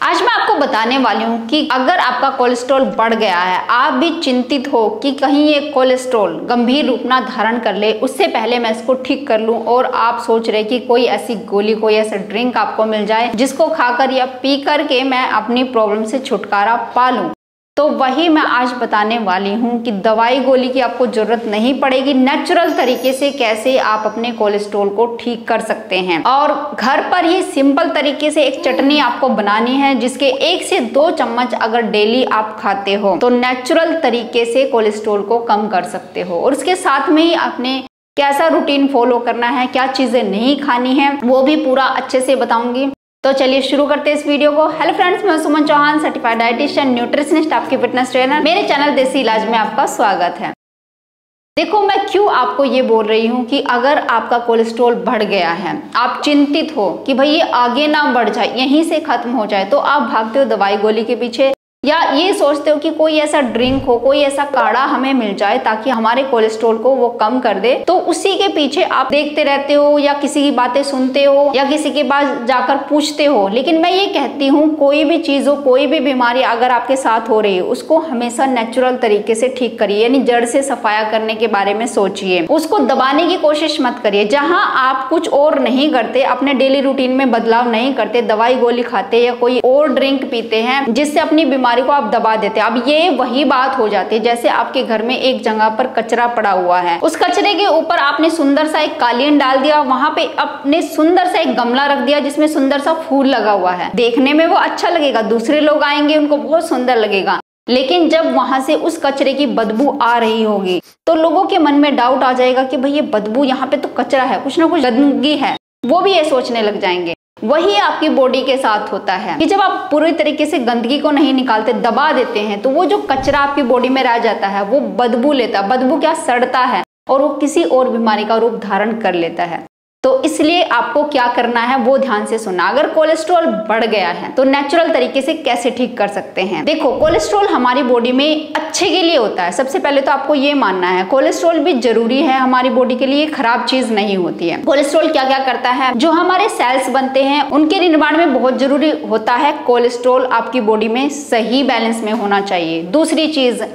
आज मैं आपको बताने वाली हूँ कि अगर आपका कोलेस्ट्रॉल बढ़ गया है, आप भी चिंतित हो कि कहीं ये कोलेस्ट्रॉल गंभीर रूप ना धारण कर ले, उससे पहले मैं इसको ठीक कर लूँ, और आप सोच रहे कि कोई ऐसी गोली, कोई ऐसा ड्रिंक आपको मिल जाए जिसको खाकर या पी करके मैं अपनी प्रॉब्लम से छुटकारा पा लूँ, तो वही मैं आज बताने वाली हूँ कि दवाई गोली की आपको जरूरत नहीं पड़ेगी। नेचुरल तरीके से कैसे आप अपने कोलेस्ट्रॉल को ठीक कर सकते हैं, और घर पर ही सिंपल तरीके से एक चटनी आपको बनानी है जिसके 1 से 2 चम्मच अगर डेली आप खाते हो तो नेचुरल तरीके से कोलेस्ट्रॉल को कम कर सकते हो। और उसके साथ में ही आपने कैसा रूटीन फॉलो करना है, क्या चीजें नहीं खानी है, वो भी पूरा अच्छे से बताऊंगी। तो चलिए शुरू करते हैं इस वीडियो को। हेलो फ्रेंड्स, मैं सुमन चौहान, सर्टिफाइड डाइटिशियन, न्यूट्रिशनिस्ट, आपकी फिटनेस ट्रेनर। मेरे चैनल देसी इलाज में आपका स्वागत है। देखो, मैं क्यों आपको ये बोल रही हूँ कि अगर आपका कोलेस्ट्रॉल बढ़ गया है, आप चिंतित हो कि भाई ये आगे ना बढ़ जाए, यहीं से खत्म हो जाए, तो आप भागते हो दवाई गोली के पीछे, या ये सोचते हो कि कोई ऐसा ड्रिंक हो, कोई ऐसा काढ़ा हमें मिल जाए ताकि हमारे कोलेस्ट्रॉल को वो कम कर दे, तो उसी के पीछे आप देखते रहते हो या किसी की बातें सुनते हो या किसी के पास जाकर पूछते हो। लेकिन मैं ये कहती हूँ, कोई भी चीज हो, कोई भी बीमारी अगर आपके साथ हो रही है, उसको हमेशा नेचुरल तरीके से ठीक करिए, यानी जड़ से सफाया करने के बारे में सोचिए, उसको दबाने की कोशिश मत करिए। जहाँ आप कुछ और नहीं करते, अपने डेली रूटीन में बदलाव नहीं करते, दवाई गोली खाते या कोई और ड्रिंक पीते हैं जिससे अपनी बीमारी को आप दबा देते हैं। अब ये वही बात हो जाती है जैसे आपके घर में एक जगह पर कचरा पड़ा हुआ है, उस कचरे के ऊपर आपने सुंदर सा एक कालीन डाल दिया, वहां पे अपने सुंदर सा एक गमला रख दिया जिसमें सुंदर सा फूल लगा हुआ है। देखने में वो अच्छा लगेगा, दूसरे लोग आएंगे उनको बहुत सुंदर लगेगा, लेकिन जब वहां से उस कचरे की बदबू आ रही होगी तो लोगों के मन में डाउट आ जाएगा कि भाई ये बदबू, यहाँ पे तो कचरा है, कुछ ना कुछ गंदगी है, वो भी ये सोचने लग जाएंगे। वही आपकी बॉडी के साथ होता है कि जब आप पूरी तरीके से गंदगी को नहीं निकालते, दबा देते हैं, तो वो जो कचरा आपकी बॉडी में रह जाता है वो बदबू लेता है। बदबू क्या, सड़ता है, और वो किसी और बीमारी का रूप धारण कर लेता है। तो इसलिए आपको क्या करना है वो ध्यान से सुनना। अगर कोलेस्ट्रॉल बढ़ गया है तो नेचुरल तरीके से कैसे ठीक कर सकते हैं। देखो, कोलेस्ट्रॉल हमारी बॉडी में अच्छे के लिए होता है। सबसे पहले तो आपको ये मानना है कोलेस्ट्रॉल भी जरूरी है हमारी बॉडी के लिए, खराब चीज नहीं होती है। कोलेस्ट्रॉल क्या क्या करता है, जो हमारे सेल्स बनते हैं उनके निर्माण में बहुत जरूरी होता है कोलेस्ट्रॉल आपकी बॉडी में सही बैलेंस में होना चाहिए। दूसरी चीज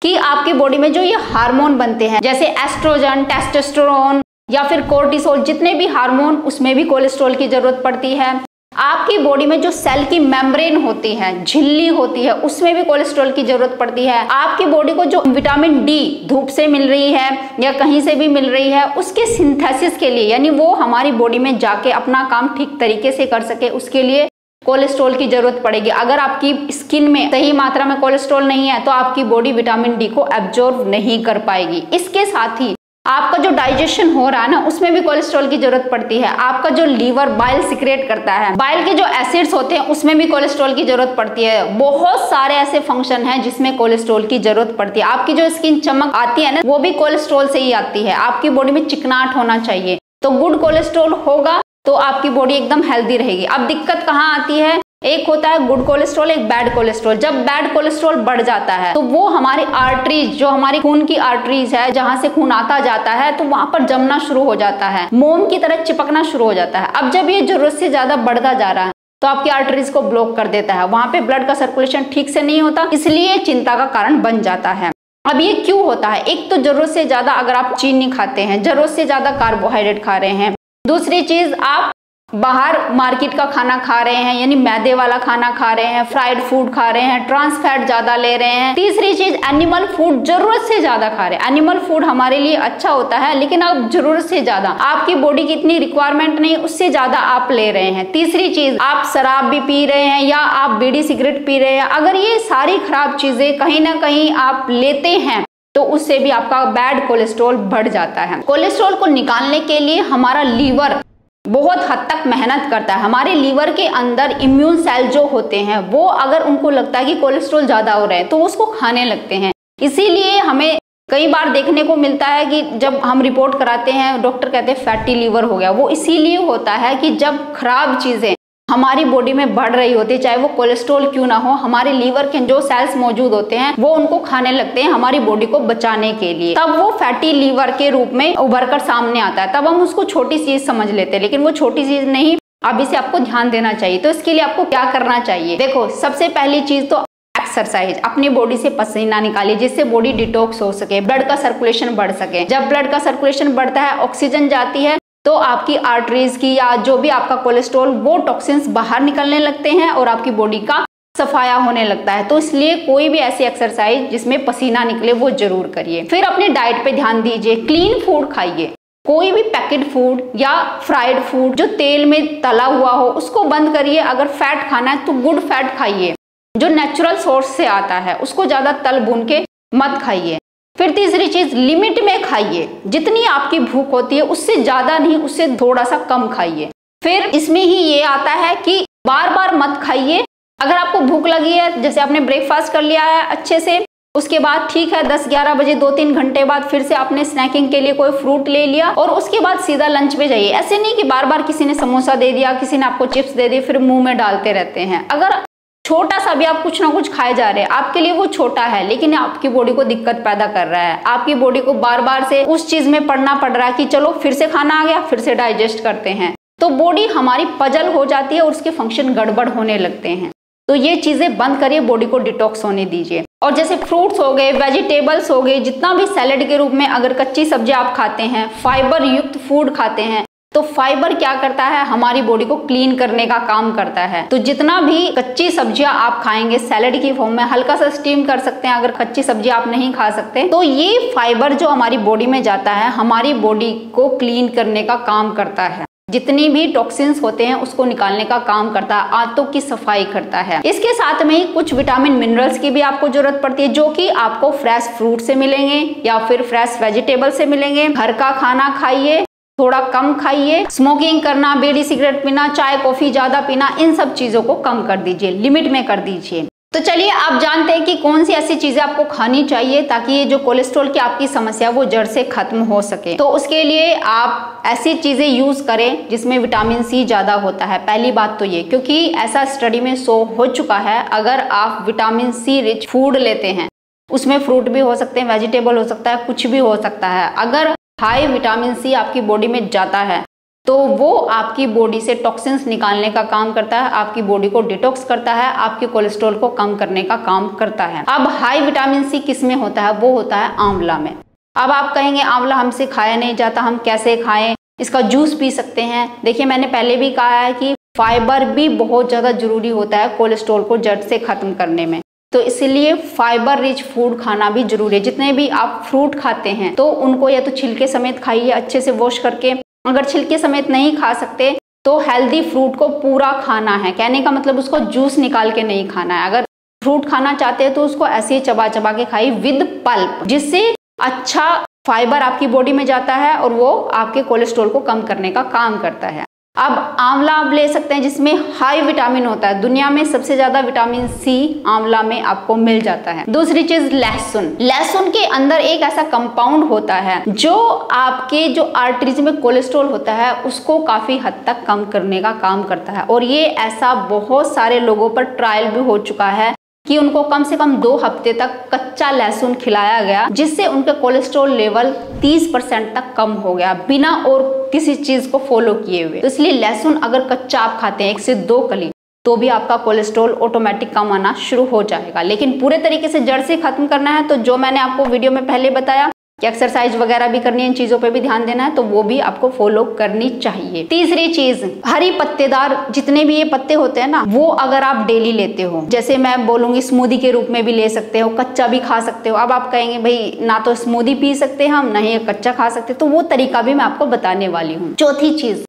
कि आपकी बॉडी में जो ये हार्मोन बनते हैं जैसे एस्ट्रोजन, टेस्टोस्टेरोन या फिर कोर्टिसोल, जितने भी हार्मोन, उसमें भी कोलेस्ट्रॉल की जरूरत पड़ती है। आपकी बॉडी में जो सेल की मेम्ब्रेन होती है, झिल्ली होती है, उसमें भी कोलेस्ट्रॉल की जरूरत पड़ती है। आपकी बॉडी को जो विटामिन डी धूप से मिल रही है या कहीं से भी मिल रही है, उसके सिंथेसिस के लिए, यानी वो हमारी बॉडी में जाके अपना काम ठीक तरीके से कर सके, उसके लिए कोलेस्ट्रॉल की जरूरत पड़ेगी। अगर आपकी स्किन में सही मात्रा में कोलेस्ट्रॉल नहीं है तो आपकी बॉडी विटामिन डी को एब्जॉर्ब नहीं कर पाएगी। इसके साथ ही आपका जो डाइजेशन हो रहा है ना, उसमें भी कोलेस्ट्रॉल की जरूरत पड़ती है। आपका जो लीवर बाइल सिक्रेट करता है, बाइल के जो एसिड्स होते हैं उसमें भी कोलेस्ट्रॉल की जरूरत पड़ती है। बहुत सारे ऐसे फंक्शन हैं जिसमें कोलेस्ट्रॉल की जरूरत पड़ती है। आपकी जो स्किन चमक आती है ना, वो भी कोलेस्ट्रॉल से ही आती है। आपकी बॉडी में चिकनाहट होना चाहिए, तो गुड कोलेस्ट्रॉल होगा तो आपकी बॉडी एकदम हेल्दी रहेगी। अब दिक्कत कहाँ आती है, एक होता है गुड कोलेस्ट्रॉल, एक बैड कोलेस्ट्रॉल। जब बैड कोलेस्ट्रॉल बढ़ जाता है तो वो हमारी आर्टरीज, जो हमारी खून की आर्टरीज है, जहां से खून आता जाता है, तो वहां पर जमना शुरू हो जाता है, मोम की तरह चिपकना शुरू हो जाता है। अब जब ये जरूरत से ज्यादा बढ़ता जा रहा है तो आपकी आर्टरीज को ब्लॉक कर देता है, वहां पे ब्लड का सर्कुलेशन ठीक से नहीं होता, इसलिए चिंता का कारण बन जाता है। अब ये क्यों होता है, एक तो जरूरत से ज्यादा अगर आप चीनी खाते हैं, जरूरत से ज्यादा कार्बोहाइड्रेट खा रहे हैं। दूसरी चीज, आप बाहर मार्केट का खाना खा रहे हैं, यानी मैदे वाला खाना खा रहे हैं, फ्राइड फूड खा रहे हैं, ट्रांस फैट ज्यादा ले रहे हैं। तीसरी चीज, एनिमल फूड जरूरत से ज्यादा खा रहे हैं। एनिमल फूड हमारे लिए अच्छा होता है, लेकिन आप जरूरत से ज्यादा, आपकी बॉडी की इतनी रिक्वायरमेंट नहीं, उससे ज्यादा आप ले रहे हैं। तीसरी चीज, आप शराब भी पी रहे हैं या आप बीड़ी सिगरेट पी रहे हैं। अगर ये सारी खराब चीजें कहीं ना कहीं आप लेते हैं तो उससे भी आपका बैड कोलेस्ट्रॉल बढ़ जाता है। कोलेस्ट्रॉल को निकालने के लिए हमारा लीवर बहुत हद तक मेहनत करता है। हमारे लीवर के अंदर इम्यून सेल जो होते हैं, वो अगर उनको लगता है कि कोलेस्ट्रॉल ज्यादा हो रहा है तो उसको खाने लगते हैं। इसीलिए हमें कई बार देखने को मिलता है कि जब हम रिपोर्ट कराते हैं, डॉक्टर कहते हैं फैटी लीवर हो गया। वो इसीलिए होता है कि जब खराब चीजें हमारी बॉडी में बढ़ रही होती है, चाहे वो कोलेस्ट्रॉल क्यों ना हो, हमारे लीवर के जो सेल्स मौजूद होते हैं वो उनको खाने लगते हैं हमारी बॉडी को बचाने के लिए। तब वो फैटी लीवर के रूप में उभर कर सामने आता है। तब हम उसको छोटी चीज समझ लेते हैं, लेकिन वो छोटी चीज नहीं, अब इसे आपको ध्यान देना चाहिए। तो इसके लिए आपको क्या करना चाहिए, देखो सबसे पहली चीज तो एक्सरसाइज, अपनी बॉडी से पसीना निकालिए जिससे बॉडी डिटॉक्स हो सके, ब्लड का सर्कुलेशन बढ़ सके। जब ब्लड का सर्कुलेशन बढ़ता है, ऑक्सीजन जाती है, तो आपकी आर्टरीज की या जो भी आपका कोलेस्ट्रॉल वो टॉक्सिन्स बाहर निकलने लगते हैं और आपकी बॉडी का सफाया होने लगता है। तो इसलिए कोई भी ऐसी एक्सरसाइज जिसमें पसीना निकले वो जरूर करिए। फिर अपनी डाइट पे ध्यान दीजिए, क्लीन फूड खाइए। कोई भी पैकेट फूड या फ्राइड फूड जो तेल में तला हुआ हो उसको बंद करिए। अगर फैट खाना है तो गुड फैट खाइए जो नेचुरल सोर्स से आता है, उसको ज्यादा तल भून के मत खाइए। फिर तीसरी चीज, लिमिट में खाइए। जितनी आपकी भूख होती है उससे ज्यादा नहीं, उससे थोड़ा सा कम खाइए। फिर इसमें ही ये आता है कि बार बार मत खाइए। अगर आपको भूख लगी है, जैसे आपने ब्रेकफास्ट कर लिया है अच्छे से, उसके बाद ठीक है 10-11 बजे 2-3 घंटे बाद फिर से आपने स्नैकिंग के लिए कोई फ्रूट ले लिया और उसके बाद सीधा लंच पे जाइए। ऐसे नहीं कि बार बार किसी ने समोसा दे दिया, किसी ने आपको चिप्स दे दिए, फिर मुंह में डालते रहते हैं। अगर छोटा सा भी आप कुछ ना कुछ खाए जा रहे हैं, आपके लिए वो छोटा है लेकिन आपकी बॉडी को दिक्कत पैदा कर रहा है। आपकी बॉडी को बार बार से उस चीज में पड़ना पड़ रहा है कि चलो फिर से खाना आ गया, फिर से डाइजेस्ट करते हैं, तो बॉडी हमारी पजल हो जाती है और उसके फंक्शन गड़बड़ होने लगते हैं। तो ये चीजें बंद करिए, बॉडी को डिटॉक्स होने दीजिए। और जैसे फ्रूट्स हो गए, वेजिटेबल्स हो गए, जितना भी सैलेड के रूप में अगर कच्ची सब्जी आप खाते हैं, फाइबर युक्त फूड खाते हैं, तो फाइबर क्या करता है, हमारी बॉडी को क्लीन करने का काम करता है। तो जितना भी कच्ची सब्जियां आप खाएंगे सैलेड की फॉर्म में, हल्का सा स्टीम कर सकते हैं अगर कच्ची सब्जी आप नहीं खा सकते, तो ये फाइबर जो हमारी बॉडी में जाता है हमारी बॉडी को क्लीन करने का काम करता है। जितनी भी टॉक्सिन्स होते हैं उसको निकालने का काम करता है, आंतों की सफाई करता है। इसके साथ में ही कुछ विटामिन मिनरल्स की भी आपको जरूरत पड़ती है जो कि आपको फ्रेश फ्रूट से मिलेंगे या फिर फ्रेश वेजिटेबल से मिलेंगे। घर का खाना खाइए, थोड़ा कम खाइए। स्मोकिंग करना, बीड़ी सिगरेट पीना, चाय कॉफी ज्यादा पीना, इन सब चीजों को कम कर दीजिए, लिमिट में कर दीजिए। तो चलिए आप जानते हैं कि कौन सी ऐसी चीजें आपको खानी चाहिए ताकि ये जो कोलेस्ट्रॉल की आपकी समस्या वो जड़ से खत्म हो सके। तो उसके लिए आप ऐसी चीजें यूज करें जिसमें विटामिन सी ज्यादा होता है। पहली बात तो ये, क्योंकि ऐसा स्टडी में शो हो चुका है, अगर आप विटामिन सी रिच फूड लेते हैं, उसमें फ्रूट भी हो सकते हैं, वेजिटेबल हो सकता है, कुछ भी हो सकता है, अगर हाई विटामिन सी आपकी बॉडी में जाता है तो वो आपकी बॉडी से टॉक्सिन्स निकालने का काम करता है, आपकी बॉडी को डिटॉक्स करता है, आपके कोलेस्ट्रॉल को कम करने का काम करता है। अब हाई विटामिन सी किस में होता है, वो होता है आंवला में। अब आप कहेंगे आंवला हमसे खाया नहीं जाता, हम कैसे खाएं, इसका जूस पी सकते हैं। देखिए मैंने पहले भी कहा है कि फाइबर भी बहुत ज्यादा जरूरी होता है कोलेस्ट्रॉल को जड़ से खत्म करने में, तो इसलिए फाइबर रिच फूड खाना भी जरूरी है। जितने भी आप फ्रूट खाते हैं तो उनको या तो छिलके समेत खाइए अच्छे से वॉश करके, अगर छिलके समेत नहीं खा सकते तो हेल्दी फ्रूट को पूरा खाना है। कहने का मतलब उसको जूस निकाल के नहीं खाना है। अगर फ्रूट खाना चाहते हैं तो उसको ऐसे ही चबा चबा के खाइए विद पल्प, जिससे अच्छा फाइबर आपकी बॉडी में जाता है और वो आपके कोलेस्ट्रॉल को कम करने का काम करता है। अब आंवला आप ले सकते हैं जिसमें हाई विटामिन होता है, दुनिया में सबसे ज्यादा विटामिन सी आंवला में आपको मिल जाता है। दूसरी चीज लहसुन, लहसुन के अंदर एक ऐसा कंपाउंड होता है जो आपके जो आर्टरीज में कोलेस्ट्रॉल होता है उसको काफी हद तक कम करने का काम करता है। और ये ऐसा बहुत सारे लोगों पर ट्रायल भी हो चुका है कि उनको कम से कम 2 हफ्ते तक कच्चा लहसुन खिलाया गया, जिससे उनके कोलेस्ट्रॉल लेवल 30% तक कम हो गया बिना और किसी चीज को फॉलो किए हुए। तो इसलिए लहसुन अगर कच्चा आप खाते हैं 1 से 2 कली, तो भी आपका कोलेस्ट्रॉल ऑटोमेटिक कम आना शुरू हो जाएगा। लेकिन पूरे तरीके से जड़ से खत्म करना है तो जो मैंने आपको वीडियो में पहले बताया कि एक्सरसाइज वगैरह भी करनी है, इन चीजों पे भी ध्यान देना है, तो वो भी आपको फॉलो करनी चाहिए। तीसरी चीज, हरी पत्तेदार जितने भी ये पत्ते होते हैं ना, वो अगर आप डेली लेते हो, जैसे मैं बोलूंगी स्मूदी के रूप में भी ले सकते हो, कच्चा भी खा सकते हो। अब आप कहेंगे भाई ना तो स्मूदी पी सकते हम, ना ही कच्चा खा सकते, तो वो तरीका भी मैं आपको बताने वाली हूँ। चौथी चीज,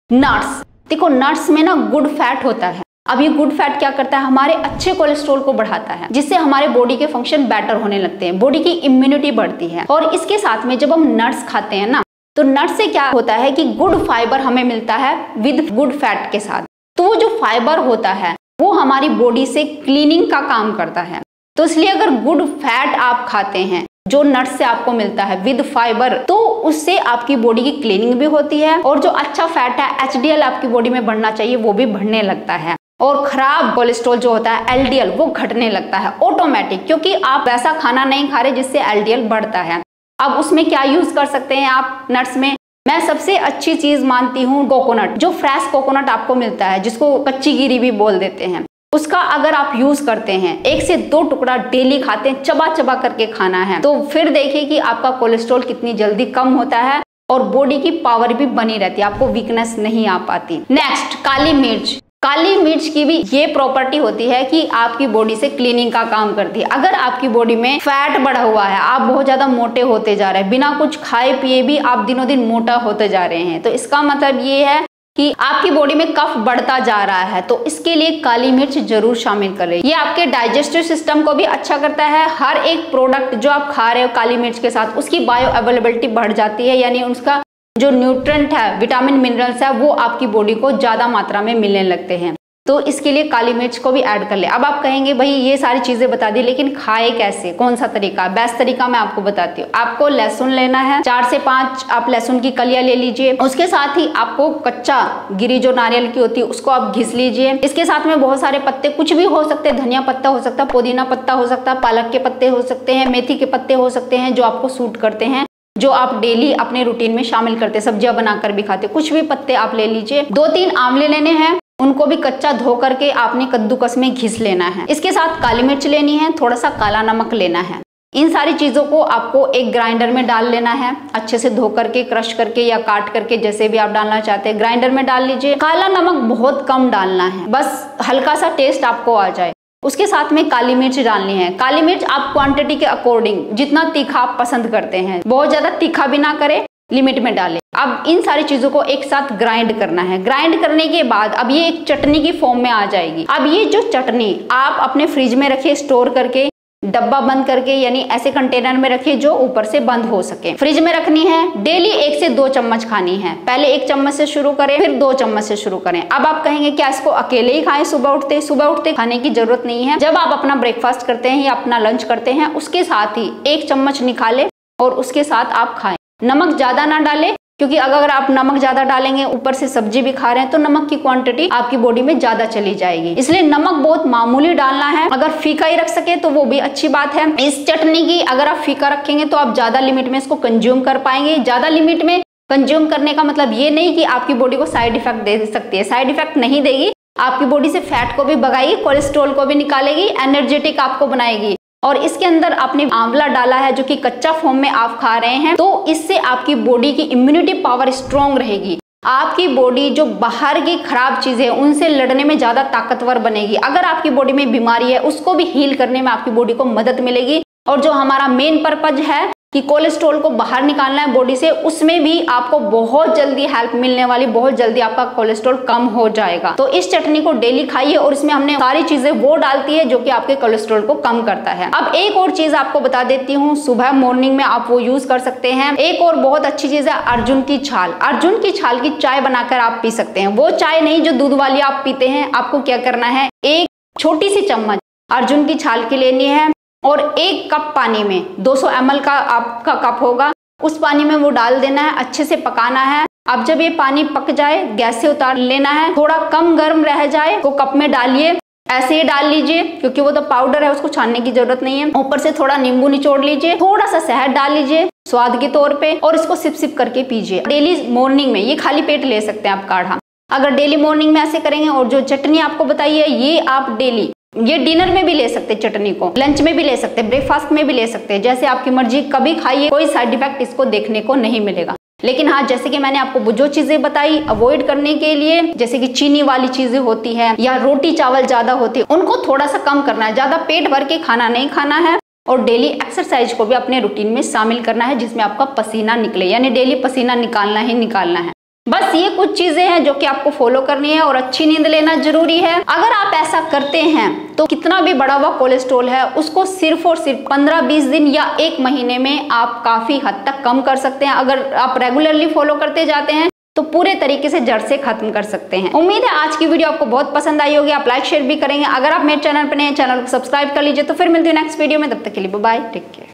नट्स। देखो नट्स में ना गुड फैट होता है। अब ये गुड फैट क्या करता है, हमारे अच्छे कोलेस्ट्रॉल को बढ़ाता है, जिससे हमारे बॉडी के फंक्शन बेटर होने लगते हैं, बॉडी की इम्यूनिटी बढ़ती है। और इसके साथ में जब हम नट्स खाते हैं ना, तो नट्स से क्या होता है कि गुड फाइबर हमें मिलता है विद गुड फैट के साथ। तो वो जो फाइबर होता है वो हमारी बॉडी से क्लीनिंग का काम करता है। तो इसलिए अगर गुड फैट आप खाते हैं जो नट्स से आपको मिलता है विद फाइबर, तो उससे आपकी बॉडी की क्लीनिंग भी होती है और जो अच्छा फैट है HDL आपकी बॉडी में बढ़ना चाहिए वो भी बढ़ने लगता है। और खराब कोलेस्ट्रॉल जो होता है LDL वो घटने लगता है ऑटोमेटिक, क्योंकि आप वैसा खाना नहीं खा रहे जिससे LDL बढ़ता है। अब उसमें क्या यूज कर सकते हैं आप नट्स में, मैं सबसे अच्छी चीज मानती हूँ कोकोनट, जो फ्रेश कोकोनट आपको मिलता है, जिसको कच्ची गिरी भी बोल देते हैं, उसका अगर आप यूज करते हैं, 1 से 2 टुकड़ा डेली खाते हैं, चबा चबा करके खाना है, तो फिर देखिए कि आपका कोलेस्ट्रॉल कितनी जल्दी कम होता है और बॉडी की पावर भी बनी रहती है, आपको वीकनेस नहीं आ पाती। नेक्स्ट, काली मिर्च। काली मिर्च की भी ये प्रॉपर्टी होती है कि आपकी बॉडी से क्लीनिंग का काम करती है। अगर आपकी बॉडी में फैट बढ़ा हुआ है, आप बहुत ज्यादा मोटे होते जा रहे हैं, बिना कुछ खाए पिए भी आप दिनों दिन मोटा होते जा रहे हैं, तो इसका मतलब ये है कि आपकी बॉडी में कफ बढ़ता जा रहा है, तो इसके लिए काली मिर्च जरूर शामिल करें। ये आपके डाइजेस्टिव सिस्टम को भी अच्छा करता है। हर एक प्रोडक्ट जो आप खा रहे हो काली मिर्च के साथ, उसकी बायो अवेलेबिलिटी बढ़ जाती है, यानी उसका जो न्यूट्रेंट है, विटामिन मिनरल्स है, वो आपकी बॉडी को ज्यादा मात्रा में मिलने लगते हैं, तो इसके लिए काली मिर्च को भी ऐड कर ले। अब आप कहेंगे भाई ये सारी चीजें बता दी, लेकिन खाए कैसे, कौन सा तरीका? बेस्ट तरीका मैं आपको बताती हूँ। आपको लहसुन लेना है, 4 से 5 आप लहसुन की कलियां ले लीजिए। उसके साथ ही आपको कच्चा गिरी जो नारियल की होती है उसको आप घिस लीजिए। इसके साथ में बहुत सारे पत्ते, कुछ भी हो सकते हैं, धनिया पत्ता हो सकता है, पुदीना पत्ता हो सकता है, पालक के पत्ते हो सकते हैं, मेथी के पत्ते हो सकते हैं, जो आपको सूट करते हैं, जो आप डेली अपने रूटीन में शामिल करते हैं, सब्जियां बनाकर भी खाते, कुछ भी पत्ते आप ले लीजिए। 2-3 आंवले लेने हैं, उनको भी कच्चा धो करके आपने कद्दूकस में घिस लेना है। इसके साथ काली मिर्च लेनी है, थोड़ा सा काला नमक लेना है। इन सारी चीजों को आपको एक ग्राइंडर में डाल लेना है, अच्छे से धो करके, क्रश करके या काट करके, जैसे भी आप डालना चाहते हैं, ग्राइंडर में डाल लीजिए। काला नमक बहुत कम डालना है, बस हल्का सा टेस्ट आपको आ जाए। उसके साथ में काली मिर्च डालनी है। काली मिर्च आप क्वांटिटी के अकॉर्डिंग, जितना तीखा आप पसंद करते हैं, बहुत ज्यादा तीखा भी ना करें, लिमिट में डालें। अब इन सारी चीजों को एक साथ ग्राइंड करना है। ग्राइंड करने के बाद अब ये एक चटनी की फॉर्म में आ जाएगी। अब ये जो चटनी आप अपने फ्रिज में रखिए, स्टोर करके, डब्बा बंद करके, यानी ऐसे कंटेनर में रखिए जो ऊपर से बंद हो सके। फ्रिज में रखनी है। डेली 1 से 2 चम्मच खानी है। पहले 1 चम्मच से शुरू करें, फिर 2 चम्मच से शुरू करें। अब आप कहेंगे क्या इसको अकेले ही खाएं सुबह उठते? सुबह उठते खाने की जरूरत नहीं है। जब आप अपना ब्रेकफास्ट करते हैं या अपना लंच करते हैं, उसके साथ ही 1 चम्मच निकाले और उसके साथ आप खाएं। नमक ज्यादा ना डालें, क्योंकि अगर आप नमक ज्यादा डालेंगे, ऊपर से सब्जी भी खा रहे हैं, तो नमक की क्वांटिटी आपकी बॉडी में ज्यादा चली जाएगी। इसलिए नमक बहुत मामूली डालना है। अगर फीका ही रख सके तो वो भी अच्छी बात है। इस चटनी की अगर आप फीका रखेंगे तो आप ज्यादा लिमिट में इसको कंज्यूम कर पाएंगे। ज्यादा लिमिट में कंज्यूम करने का मतलब ये नहीं कि आपकी बॉडी को साइड इफेक्ट दे सकती है। साइड इफेक्ट नहीं देगी, आपकी बॉडी से फैट को भी भगाएगी, कोलेस्ट्रॉल को भी निकालेगी, एनर्जेटिक आपको बनाएगी। और इसके अंदर आपने आंवला डाला है, जो कि कच्चा फॉर्म में आप खा रहे हैं, तो इससे आपकी बॉडी की इम्यूनिटी पावर स्ट्रॉन्ग रहेगी। आपकी बॉडी जो बाहर की खराब चीजें उनसे लड़ने में ज्यादा ताकतवर बनेगी। अगर आपकी बॉडी में बीमारी है, उसको भी हील करने में आपकी बॉडी को मदद मिलेगी। और जो हमारा मेन पर्पज है कि कोलेस्ट्रॉल को बाहर निकालना है बॉडी से, उसमें भी आपको बहुत जल्दी हेल्प मिलने वाली, बहुत जल्दी आपका कोलेस्ट्रॉल कम हो जाएगा। तो इस चटनी को डेली खाइए और इसमें हमने सारी चीजें वो डालती है जो कि आपके कोलेस्ट्रॉल को कम करता है। अब एक और चीज आपको बता देती हूँ, सुबह मॉर्निंग में आप वो यूज कर सकते हैं। एक और बहुत अच्छी चीज है अर्जुन की छाल। अर्जुन की छाल की चाय बनाकर आप पी सकते हैं। वो चाय नहीं जो दूध वाली आप पीते हैं। आपको क्या करना है, एक छोटी सी चम्मच अर्जुन की छाल की लेनी है और 1 कप पानी में 200 ml का आपका कप होगा, उस पानी में वो डाल देना है, अच्छे से पकाना है। अब जब ये पानी पक जाए, गैस से उतार लेना है, थोड़ा कम गर्म रह जाए तो कप में डालिए। ऐसे ही डाल लीजिए, क्योंकि वो तो पाउडर है, उसको छानने की जरूरत नहीं है। ऊपर से थोड़ा नींबू निचोड़ लीजिए, थोड़ा सा शहद डाल लीजिए स्वाद के तौर पे, और इसको सिप सिप करके पीजिए डेली मॉर्निंग में। ये खाली पेट ले सकते हैं आप काढ़ा, अगर डेली मॉर्निंग में ऐसे करेंगे। और जो चटनी आपको बताई है, ये आप डेली, ये डिनर में भी ले सकते हैं, चटनी को लंच में भी ले सकते हैं, ब्रेकफास्ट में भी ले सकते हैं, जैसे आपकी मर्जी, कभी खाइए, कोई साइड इफेक्ट इसको देखने को नहीं मिलेगा। लेकिन हाँ, जैसे कि मैंने आपको जो चीजें बताई अवॉइड करने के लिए, जैसे कि चीनी वाली चीजें होती है या रोटी चावल ज्यादा होती है, उनको थोड़ा सा कम करना है। ज्यादा पेट भर के खाना नहीं खाना है। और डेली एक्सरसाइज को भी अपने रूटीन में शामिल करना है, जिसमें आपका पसीना निकले, यानी डेली पसीना निकालना ही निकालना है। बस ये कुछ चीजें हैं जो कि आपको फॉलो करनी है। और अच्छी नींद लेना जरूरी है। अगर आप ऐसा करते हैं तो कितना भी बढ़ा हुआ कोलेस्ट्रॉल है, उसको सिर्फ और सिर्फ 15-20 दिन या 1 महीने में आप काफी हद तक कम कर सकते हैं। अगर आप रेगुलरली फॉलो करते जाते हैं तो पूरे तरीके से जड़ से खत्म कर सकते हैं। उम्मीद है आज की वीडियो आपको बहुत पसंद आई होगी। आप लाइक शेयर भी करेंगे। अगर आप मेरे चैनल पर नए हैं, चैनल को सब्सक्राइब कर लीजिए। तो फिर मिलती हूँ नेक्स्ट वीडियो में, तब तक के लिए बाय बाय, टेक केयर।